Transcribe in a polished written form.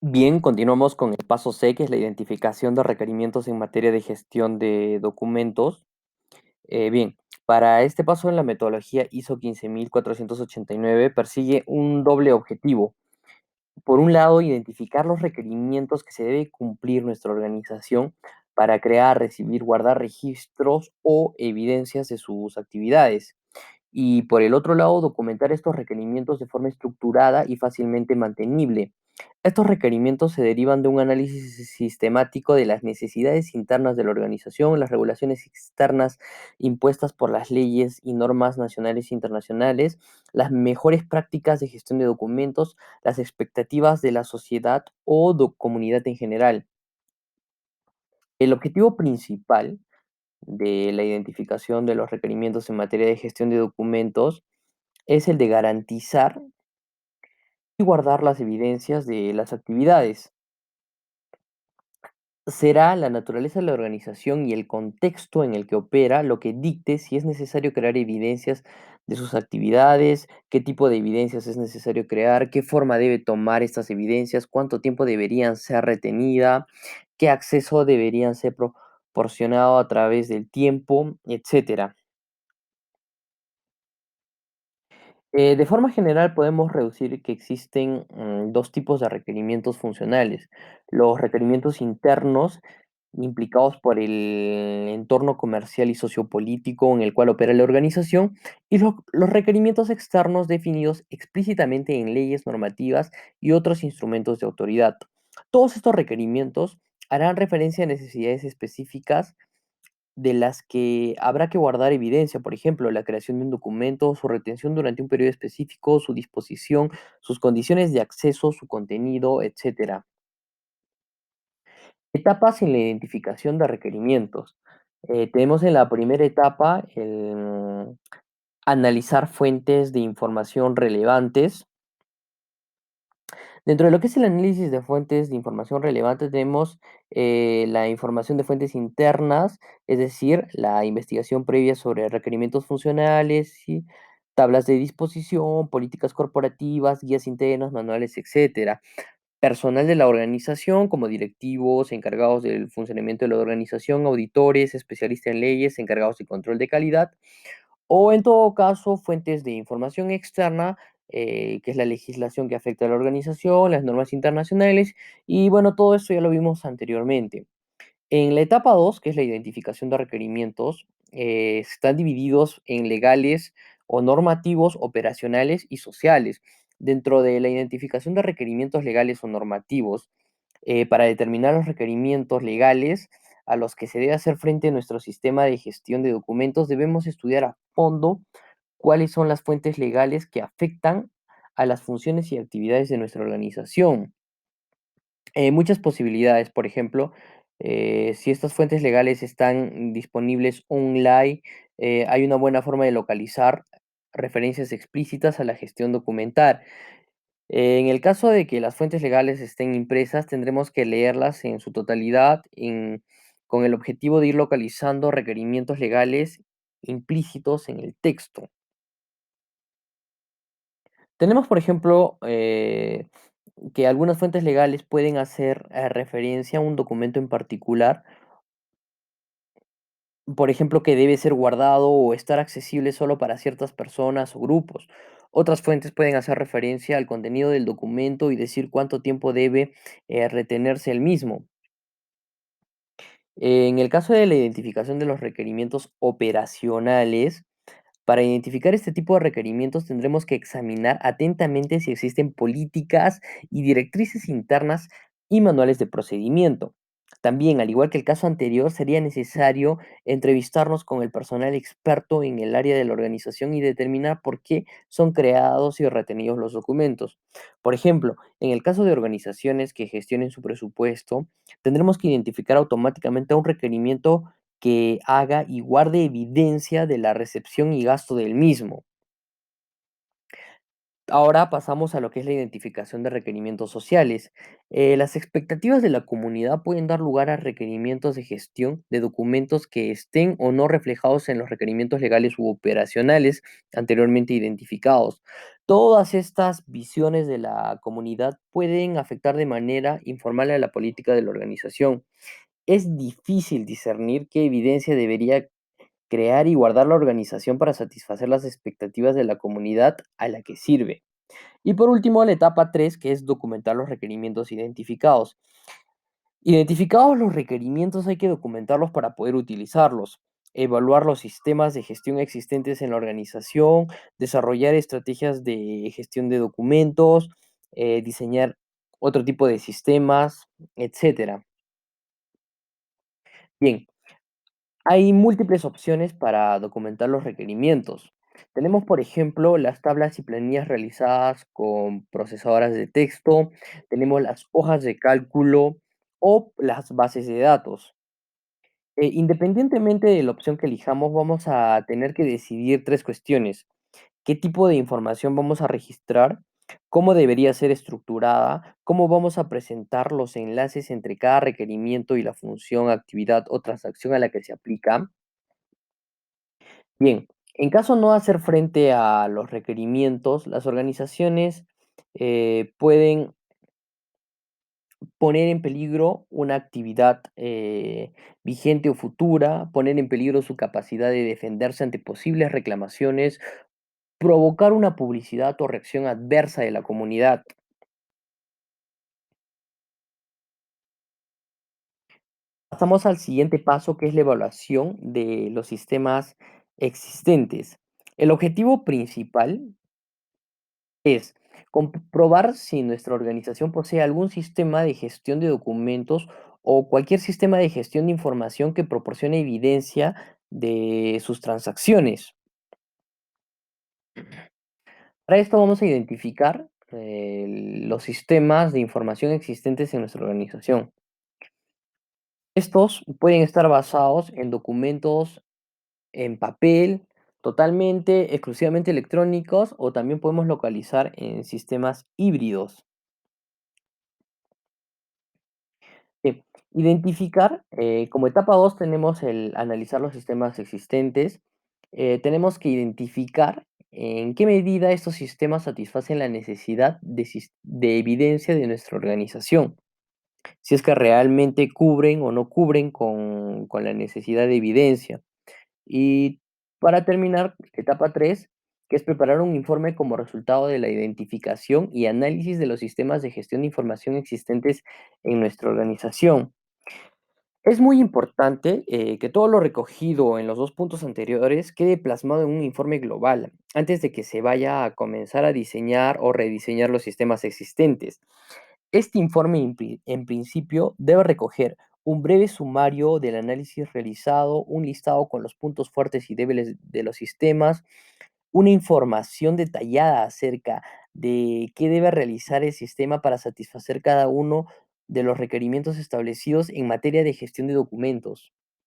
Bien, continuamos con el paso C, que es la identificación de requerimientos en materia de gestión de documentos. Bien, para este paso en la metodología ISO 15489 persigue un doble objetivo. Por un lado, identificar los requerimientos que se debe cumplir nuestra organización para crear, recibir, guardar registros o evidencias de sus actividades. Y por el otro lado, documentar estos requerimientos de forma estructurada y fácilmente mantenible. Estos requerimientos se derivan de un análisis sistemático de las necesidades internas de la organización, las regulaciones externas impuestas por las leyes y normas nacionales e internacionales, las mejores prácticas de gestión de documentos, las expectativas de la sociedad o comunidad en general. El objetivo principal de la identificación de los requerimientos en materia de gestión de documentos es el de garantizar y guardar las evidencias de las actividades. Será la naturaleza de la organización y el contexto en el que opera lo que dicte si es necesario crear evidencias de sus actividades, qué tipo de evidencias es necesario crear, qué forma debe tomar estas evidencias, cuánto tiempo deberían ser retenidas, qué acceso deberían ser proporcionado a través del tiempo, etcétera. De forma general, podemos reducir que existen dos tipos de requerimientos funcionales. Los requerimientos internos, implicados por el entorno comercial y sociopolítico en el cual opera la organización, y los requerimientos externos definidos explícitamente en leyes normativas y otros instrumentos de autoridad. Todos estos requerimientos harán referencia a necesidades específicas de las que habrá que guardar evidencia, por ejemplo, la creación de un documento, su retención durante un periodo específico, su disposición, sus condiciones de acceso, su contenido, etcétera. Etapas en la identificación de requerimientos. Tenemos en la primera etapa el analizar fuentes de información relevantes. Dentro de lo que es el análisis de fuentes de información relevante, tenemos la información de fuentes internas, es decir, la investigación previa sobre requerimientos funcionales, ¿sí? Tablas de disposición, políticas corporativas, guías internas, manuales, etcétera. Personal de la organización, como directivos, encargados del funcionamiento de la organización, auditores, especialistas en leyes, encargados de control de calidad, o en todo caso, fuentes de información externa, que es la legislación que afecta a la organización, las normas internacionales, y bueno, todo esto ya lo vimos anteriormente. En la etapa 2, que es la identificación de requerimientos, están divididos en legales o normativos, operacionales y sociales. Dentro de la identificación de requerimientos legales o normativos, para determinar los requerimientos legales a los que se debe hacer frente a nuestro sistema de gestión de documentos, debemos estudiar a fondo cuáles son las fuentes legales que afectan a las funciones y actividades de nuestra organización. Muchas posibilidades, por ejemplo, si estas fuentes legales están disponibles online, hay una buena forma de localizar referencias explícitas a la gestión documental. En el caso de que las fuentes legales estén impresas, tendremos que leerlas en su totalidad con el objetivo de ir localizando requerimientos legales implícitos en el texto. Tenemos, por ejemplo, que algunas fuentes legales pueden hacer referencia a un documento en particular, por ejemplo, que debe ser guardado o estar accesible solo para ciertas personas o grupos. Otras fuentes pueden hacer referencia al contenido del documento y decir cuánto tiempo debe retenerse el mismo. En el caso de la identificación de los requerimientos operacionales, para identificar este tipo de requerimientos tendremos que examinar atentamente si existen políticas y directrices internas y manuales de procedimiento. También, al igual que el caso anterior, sería necesario entrevistarnos con el personal experto en el área de la organización y determinar por qué son creados y retenidos los documentos. Por ejemplo, en el caso de organizaciones que gestionen su presupuesto, tendremos que identificar automáticamente un requerimiento que haga y guarde evidencia de la recepción y gasto del mismo. Ahora pasamos a lo que es la identificación de requerimientos sociales. Las expectativas de la comunidad pueden dar lugar a requerimientos de gestión de documentos que estén o no reflejados en los requerimientos legales u operacionales anteriormente identificados. Todas estas visiones de la comunidad pueden afectar de manera informal a la política de la organización. Es difícil discernir qué evidencia debería crear y guardar la organización para satisfacer las expectativas de la comunidad a la que sirve. Y por último, la etapa 3, que es documentar los requerimientos identificados. Identificados los requerimientos, hay que documentarlos para poder utilizarlos, evaluar los sistemas de gestión existentes en la organización, desarrollar estrategias de gestión de documentos, diseñar otro tipo de sistemas, etcétera. Bien, hay múltiples opciones para documentar los requerimientos. Tenemos, por ejemplo, las tablas y planillas realizadas con procesadoras de texto, tenemos las hojas de cálculo o las bases de datos. Independientemente de la opción que elijamos, vamos a tener que decidir tres cuestiones. ¿Qué tipo de información vamos a registrar? ¿Cómo debería ser estructurada? ¿Cómo vamos a presentar los enlaces entre cada requerimiento y la función, actividad o transacción a la que se aplica? Bien, en caso no hacer frente a los requerimientos, las organizaciones pueden poner en peligro una actividad vigente o futura, poner en peligro su capacidad de defenderse ante posibles reclamaciones, provocar una publicidad o reacción adversa de la comunidad. Pasamos al siguiente paso, que es la evaluación de los sistemas existentes. El objetivo principal es comprobar si nuestra organización posee algún sistema de gestión de documentos o cualquier sistema de gestión de información que proporcione evidencia de sus transacciones. Para esto vamos a identificar los sistemas de información existentes en nuestra organización. Estos pueden estar basados en documentos en papel, totalmente, exclusivamente electrónicos, o también podemos localizar en sistemas híbridos. Sí, identificar, como etapa 2 tenemos el analizar los sistemas existentes. Tenemos que identificar en qué medida estos sistemas satisfacen la necesidad de evidencia de nuestra organización. Si es que realmente cubren o no cubren con la necesidad de evidencia. Y para terminar, etapa 3, que es preparar un informe como resultado de la identificación y análisis de los sistemas de gestión de información existentes en nuestra organización. Es muy importante que todo lo recogido en los dos puntos anteriores quede plasmado en un informe global antes de que se vaya a comenzar a diseñar o rediseñar los sistemas existentes. Este informe en principio debe recoger un breve sumario del análisis realizado, un listado con los puntos fuertes y débiles de los sistemas, una información detallada acerca de qué debe realizar el sistema para satisfacer cada uno de los requerimientos establecidos en materia de gestión de documentos.